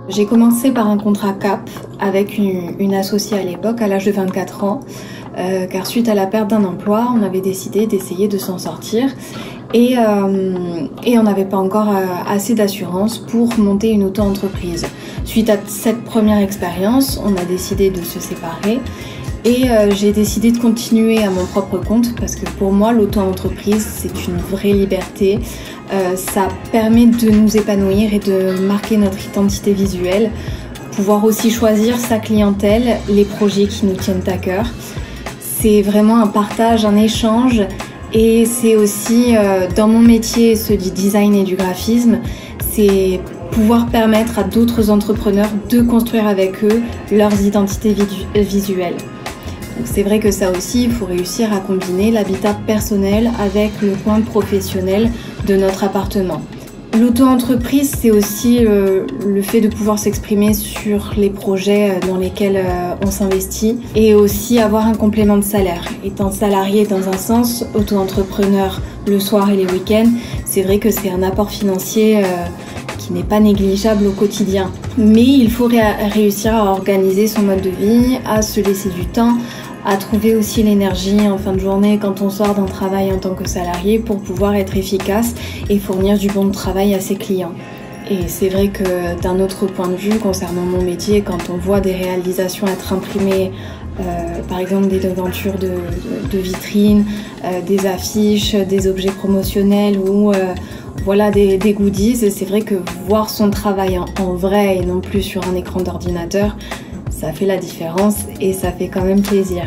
J'ai commencé par un contrat CAP avec une associée à l'époque, à l'âge de 24 ans, car suite à la perte d'un emploi, on avait décidé d'essayer de s'en sortir et on n'avait pas encore assez d'assurance pour monter une auto-entreprise. Suite à cette première expérience, on a décidé de se séparer et j'ai décidé de continuer à mon propre compte parce que pour moi, l'auto-entreprise, c'est une vraie liberté. Ça permet de nous épanouir et de marquer notre identité visuelle, pouvoir aussi choisir sa clientèle, les projets qui nous tiennent à cœur. C'est vraiment un partage, un échange et c'est aussi dans mon métier, ceux du design et du graphisme, c'est pouvoir permettre à d'autres entrepreneurs de construire avec eux leurs identités visuelles. C'est vrai que ça aussi, il faut réussir à combiner l'habitat personnel avec le coin professionnel de notre appartement. L'auto-entreprise, c'est aussi le fait de pouvoir s'exprimer sur les projets dans lesquels on s'investit et aussi avoir un complément de salaire. Étant salarié dans un sens, auto-entrepreneur le soir et les week-ends, c'est vrai que c'est un apport financier qui n'est pas négligeable au quotidien. Mais il faut réussir à organiser son mode de vie, à se laisser du temps, à trouver aussi l'énergie en fin de journée quand on sort d'un travail en tant que salarié pour pouvoir être efficace et fournir du bon travail à ses clients. Et c'est vrai que d'un autre point de vue, concernant mon métier, quand on voit des réalisations être imprimées, par exemple des devantures de vitrines, des affiches, des objets promotionnels ou voilà, des goodies, c'est vrai que voir son travail en vrai et non plus sur un écran d'ordinateur, ça fait la différence et ça fait quand même plaisir.